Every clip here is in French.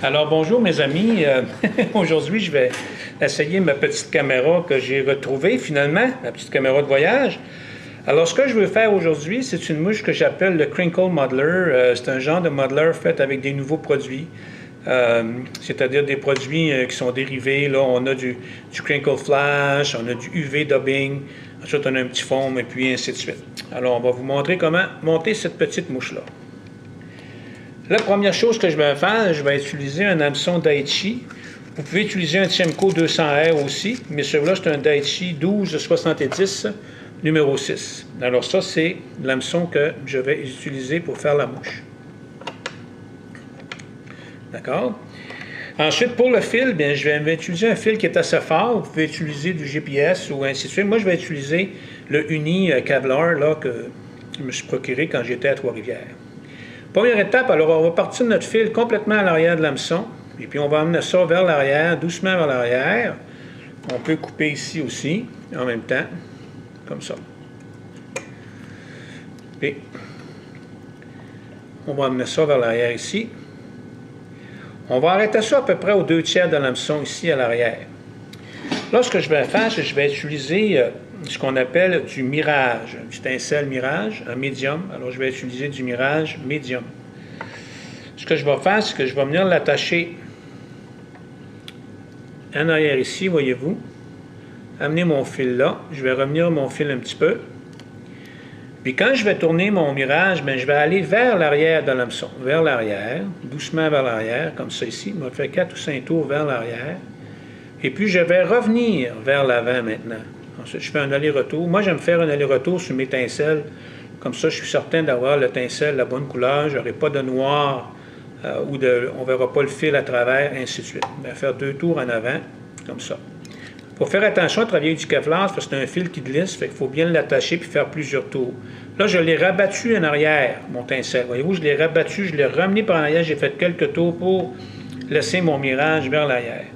Alors bonjour mes amis, aujourd'hui je vais essayer ma petite caméra que j'ai retrouvée finalement, ma petite caméra de voyage. Alors ce que je veux faire aujourd'hui, c'est une mouche que j'appelle le Crinkle Modeler. C'est un genre de modeler fait avec des nouveaux produits, c'est-à-dire des produits qui sont dérivés. Là on a du Crinkle Flash, on a du UV Dubbing, ensuite on a un petit foam et puis ainsi de suite. Alors on va vous montrer comment monter cette petite mouche-là. La première chose que je vais faire, je vais utiliser un hameçon Daichi. Vous pouvez utiliser un Tiemco 200R aussi, mais celui-là, c'est un Daichi 1270 numéro 6. Alors ça, c'est l'hameçon que je vais utiliser pour faire la mouche. D'accord? Ensuite, pour le fil, bien, je vais utiliser un fil qui est assez fort. Vous pouvez utiliser du GPS ou ainsi de suite. Moi, je vais utiliser le Uni Kevlar là, que je me suis procuré quand j'étais à Trois-Rivières. Première étape, alors on va partir de notre fil complètement à l'arrière de l'hameçon, et puis on va amener ça vers l'arrière, doucement vers l'arrière. On peut couper ici aussi, en même temps, comme ça. Puis, on va amener ça vers l'arrière ici. On va arrêter ça à peu près aux 2/3 de l'hameçon ici à l'arrière. Là, ce que je vais faire, c'est que je vais utiliser ce qu'on appelle du mirage, du tincelle mirage, un médium. Alors, je vais utiliser du mirage médium. Ce que je vais faire, c'est que je vais venir l'attacher en arrière ici, voyez-vous. Amener mon fil là. Je vais revenir mon fil un petit peu. Puis quand je vais tourner mon mirage, bien, je vais aller vers l'arrière de l'hameçon. Vers l'arrière, doucement vers l'arrière, comme ça ici. Je vais faire 4 ou 5 tours vers l'arrière. Et puis, je vais revenir vers l'avant maintenant. Ensuite, je fais un aller-retour. Moi, j'aime faire un aller-retour sur mes tincelles. Comme ça, je suis certain d'avoir le tincelle, la bonne couleur. Je n'aurai pas de noir on ne verra pas le fil à travers, ainsi de suite. Je vais faire 2 tours en avant, comme ça. Il faut faire attention à travailler du Kevlar, parce que c'est un fil qui glisse, fait qu'il faut bien l'attacher puis faire plusieurs tours. Là, je l'ai rabattu en arrière, mon tincelle. Voyez-vous, je l'ai rabattu, je l'ai ramené par en arrière, j'ai fait quelques tours pour laisser mon mirage vers l'arrière.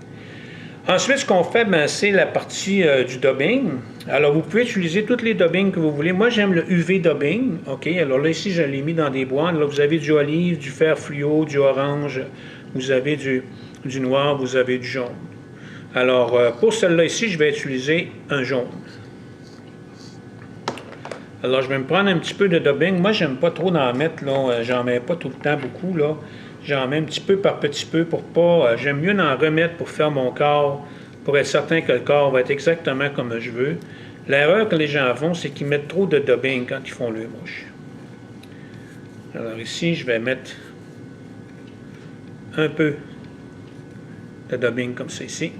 Ensuite, ce qu'on fait, c'est la partie du dubbing. Alors, vous pouvez utiliser tous les dubbings que vous voulez. Moi, j'aime le UV dubbing. OK, alors là, ici, je l'ai mis dans des boîtes. Là, vous avez du olive, du fer fluo, du orange. Vous avez du noir, vous avez du jaune. Alors, pour celle-là ici, je vais utiliser un jaune. Alors, je vais me prendre un petit peu de dubbing. Moi, j'aime pas trop en mettre, là. J'en mets pas tout le temps beaucoup, là. J'en mets un petit peu par petit peu pour pas... j'aime mieux en remettre pour faire mon corps, pour être certain que le corps va être exactement comme je veux. L'erreur que les gens font, c'est qu'ils mettent trop de dubbing quand ils font leur mouche. Alors ici, je vais mettre un peu de dubbing comme ça ici.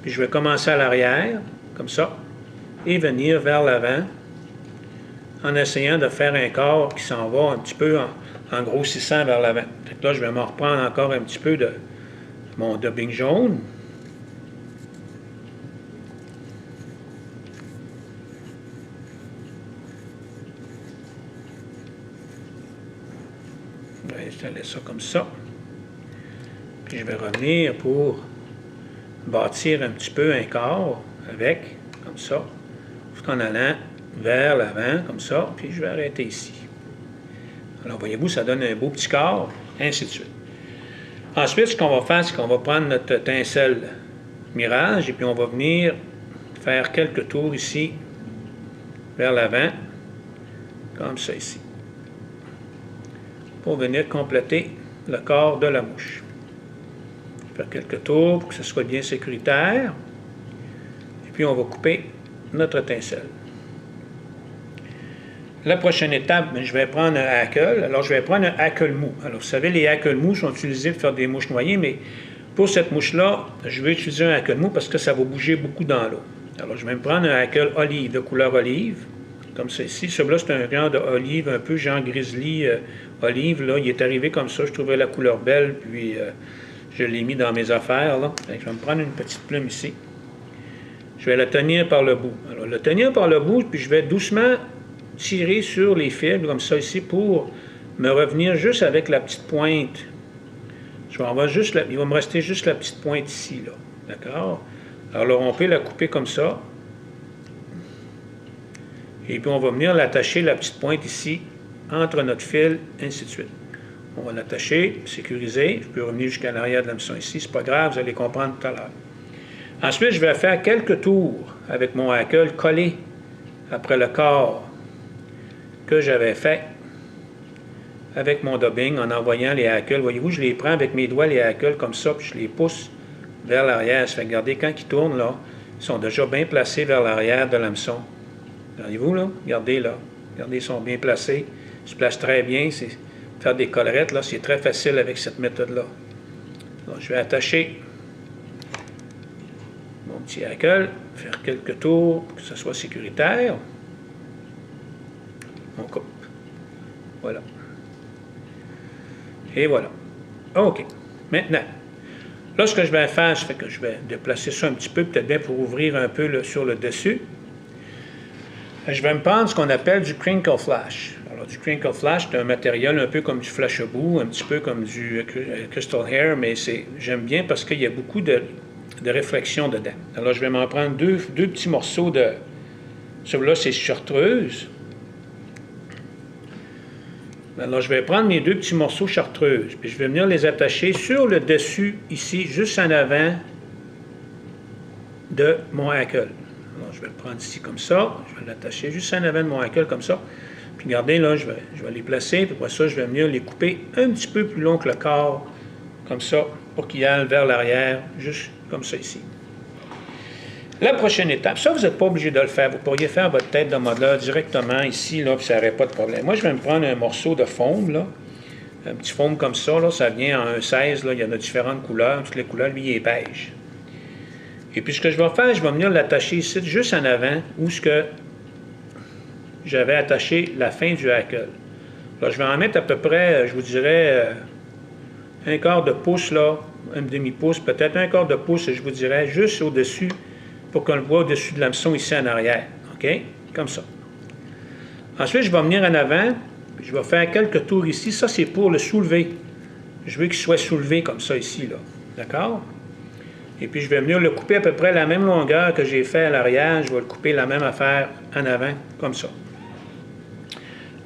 Puis je vais commencer à l'arrière, comme ça, et venir vers l'avant, en essayant de faire un corps qui s'en va un petit peu en grossissant vers l'avant. Là, je vais me reprendre encore un petit peu de mon dubbing jaune. Je vais installer ça comme ça. Puis je vais revenir pour bâtir un petit peu un corps avec, comme ça, tout en allant vers l'avant, comme ça, puis je vais arrêter ici. Alors, voyez-vous, ça donne un beau petit corps, ainsi de suite. Ensuite, ce qu'on va faire, c'est qu'on va prendre notre tincelle mirage, et puis on va venir faire quelques tours ici, vers l'avant, comme ça ici, pour venir compléter le corps de la mouche. Faire quelques tours pour que ce soit bien sécuritaire, et puis on va couper notre tincelle. La prochaine étape, je vais prendre un hackle. Alors, je vais prendre un hackle mou. Alors, vous savez, les hackles mous sont utilisés pour faire des mouches noyées, mais pour cette mouche-là, je vais utiliser un hackle mou parce que ça va bouger beaucoup dans l'eau. Alors, je vais me prendre un hackle olive, de couleur olive, comme ça ici. Celui-là, c'est un genre de olive, un peu genre grizzly olive. Là, il est arrivé comme ça. Je trouvais la couleur belle, puis je l'ai mis dans mes affaires. Là. Je vais me prendre une petite plume ici. Je vais la tenir par le bout. Alors, la tenir par le bout, puis je vais doucement tirer sur les fils, comme ça ici, pour me revenir juste avec la petite pointe. Il va me rester juste la petite pointe ici, là. D'accord? Alors, on peut la couper comme ça. Et puis, on va venir l'attacher, la petite pointe ici, entre notre fil, ainsi de suite. On va l'attacher, sécuriser. Je peux revenir jusqu'à l'arrière de l'hameçon ici. C'est pas grave, vous allez comprendre tout à l'heure. Ensuite, je vais faire quelques tours avec mon hackle collé après le corps que j'avais fait avec mon dubbing en envoyant les hackles. Voyez-vous, je les prends avec mes doigts, les hackles, comme ça, puis je les pousse vers l'arrière. Ça fait que, regardez, quand ils tournent, là, ils sont déjà bien placés vers l'arrière de l'hameçon. Voyez-vous, là? Regardez, là. Regardez, ils sont bien placés. Ils se placent très bien. Faire des collerettes, là, c'est très facile avec cette méthode-là. Je vais attacher mon petit hackle, faire quelques tours pour que ce soit sécuritaire. On coupe. Voilà. Et voilà. OK. Maintenant, là, ce que je vais faire, c'est que je vais déplacer ça un petit peu, peut-être bien pour ouvrir un peu sur le dessus. Je vais me prendre ce qu'on appelle du crinkle flash. Alors, du crinkle flash, c'est un matériel un peu comme du flash-boue, un petit peu comme du crystal hair, mais j'aime bien parce qu'il y a beaucoup de réflexion dedans. Alors, je vais m'en prendre deux petits morceaux de... Celui-là, c'est chartreuse. Alors, je vais prendre mes deux petits morceaux chartreuse, puis je vais venir les attacher sur le dessus, ici, juste en avant de mon hackle. Alors, je vais le prendre ici comme ça. Je vais l'attacher juste en avant de mon hackle comme ça. Puis, regardez, là, je vais les placer. Puis, après ça, je vais venir les couper un petit peu plus long que le corps, comme ça, pour qu'ils aillent vers l'arrière, juste comme ça ici. La prochaine étape, ça, vous n'êtes pas obligé de le faire. Vous pourriez faire votre tête de modeleur directement ici, là, puis ça n'aurait pas de problème. Moi, je vais me prendre un morceau de foam, là. Un petit foam comme ça, là, ça vient en 1,16, là. Il y en a différentes couleurs. Toutes les couleurs, lui, il est beige. Et puis, ce que je vais faire, je vais venir l'attacher ici, juste en avant, où ce que j'avais attaché la fin du hackle. Là, je vais en mettre à peu près, je vous dirais, un quart de pouce, là, un demi-pouce, peut-être un quart de pouce, je vous dirais, juste au-dessus, pour qu'on le voit au-dessus de l'hameçon ici en arrière. OK? Comme ça. Ensuite, je vais venir en avant, puis je vais faire quelques tours ici. Ça, c'est pour le soulever. Je veux qu'il soit soulevé comme ça ici, là. D'accord? Et puis, je vais venir le couper à peu près la même longueur que j'ai fait à l'arrière. Je vais le couper la même affaire en avant, comme ça.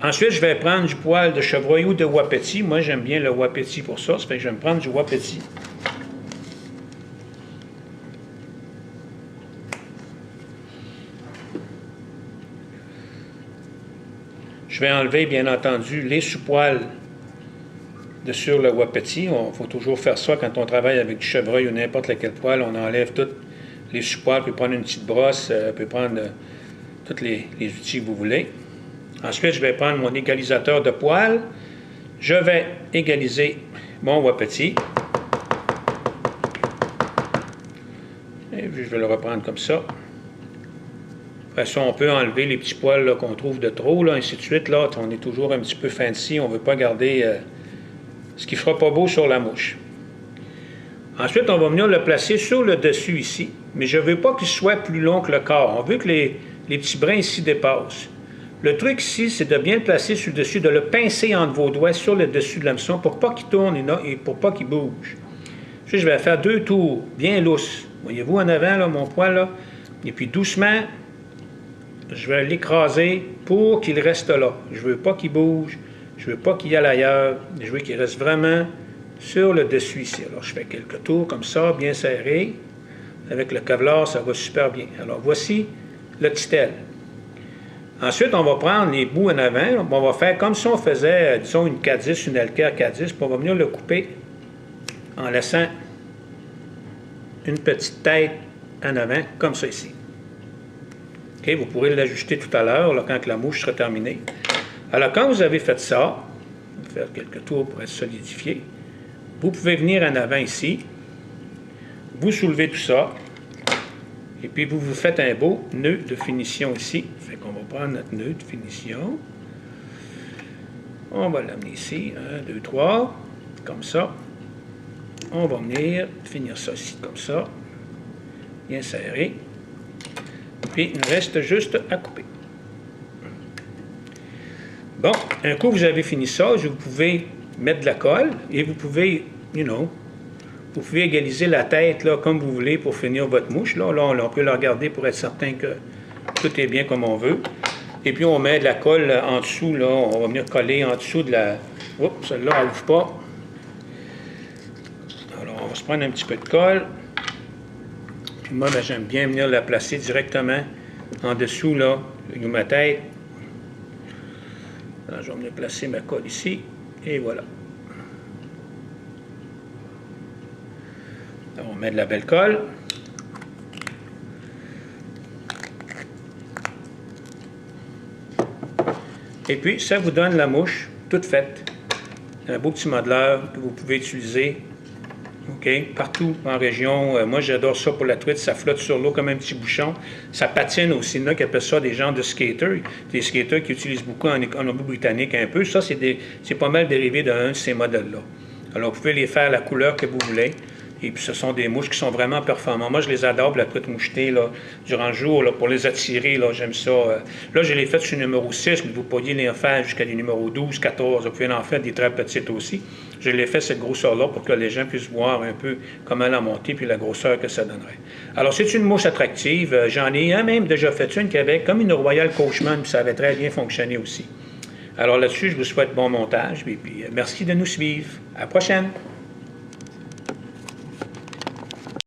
Ensuite, je vais prendre du poil de chevreuil ou de wapiti. Moi, j'aime bien le wapiti pour ça. Ça fait que je vais me prendre du wapiti. Je vais enlever, bien entendu, les sous-poils de sur le wapiti. Il faut toujours faire ça quand on travaille avec du chevreuil ou n'importe lequel poil. On enlève tous les sous-poils, on peut prendre une petite brosse, on peut prendre tous les outils que vous voulez. Ensuite, je vais prendre mon égalisateur de poils. Je vais égaliser mon wapiti. Et puis, je vais le reprendre comme ça. Après ça, on peut enlever les petits poils qu'on trouve de trop, là, ainsi de suite. Là, on est toujours un petit peu fancy. On ne veut pas garder ce qui ne fera pas beau sur la mouche. Ensuite, on va venir le placer sur le dessus ici. Mais je ne veux pas qu'il soit plus long que le corps. On veut que les petits brins ici dépassent. Le truc ici, c'est de bien le placer sur le dessus, de le pincer entre vos doigts sur le dessus de l'hameçon pour pas qu'il tourne et pour pas qu'il bouge. Puis, je vais faire 2 tours bien lousses. Voyez-vous en avant, là, mon poil, là? Et puis, doucement, je vais l'écraser pour qu'il reste là. Je ne veux pas qu'il bouge. Je ne veux pas qu'il y aille ailleurs. Je veux qu'il reste vraiment sur le dessus ici. Alors, je fais quelques tours comme ça, bien serré. Avec le Kevlar, ça va super bien. Alors, voici le titel. Ensuite, on va prendre les bouts en avant. On va faire comme si on faisait, disons, une K10, une Elker K10. Puis on va venir le couper en laissant une petite tête en avant, comme ça ici. OK, vous pourrez l'ajuster tout à l'heure, quand la mouche sera terminée. Alors, quand vous avez fait ça, on va faire quelques tours pour être solidifié, vous pouvez venir en avant ici, vous soulevez tout ça, et puis vous faites un beau nœud de finition ici. Fait qu'on va prendre notre nœud de finition. On va l'amener ici, 1, 2, 3, comme ça. On va venir finir ça ici, comme ça, bien serré. Puis, il nous reste juste à couper. Bon, un coup vous avez fini ça, vous pouvez mettre de la colle et vous pouvez, vous pouvez égaliser la tête là, comme vous voulez pour finir votre mouche. Là, on peut la regarder pour être certain que tout est bien comme on veut. Et puis, on met de la colle en dessous, là, on va venir coller en dessous de Oups, celle-là, elle n'ouvre pas. Alors, on va se prendre un petit peu de colle. Puis moi, ben, j'aime bien venir la placer directement en dessous, là, de ma tête. Alors, je vais venir placer ma colle ici. Et voilà. Alors, on met de la belle colle. Et puis, ça vous donne la mouche toute faite. Un beau petit modeleur que vous pouvez utiliser, OK, partout en région. Moi, j'adore ça pour la truite. Ça flotte sur l'eau comme un petit bouchon. Ça patine aussi. Il y en a qui appellent ça des genres de skaters. Des skaters qui utilisent beaucoup en Colombie-Britannique un peu. Ça, c'est pas mal dérivé d'un de ces modèles-là. Alors, vous pouvez les faire la couleur que vous voulez. Et puis, ce sont des mouches qui sont vraiment performantes. Moi, je les adore, la truite mouchetée, là, durant le jour, là, pour les attirer. Là, j'aime ça. Là, je les fais sur le numéro 6, mais vous pourriez les en faire jusqu'à des numéros 12, 14. Vous pouvez en faire des très petites aussi. Je l'ai fait cette grosseur-là pour que les gens puissent voir un peu comment la monter puis la grosseur que ça donnerait. Alors, c'est une mouche attractive. J'en ai même déjà fait une qui avait comme une Royal Coachman, puis ça avait très bien fonctionné aussi. Alors là-dessus, je vous souhaite bon montage, et puis merci de nous suivre. À la prochaine!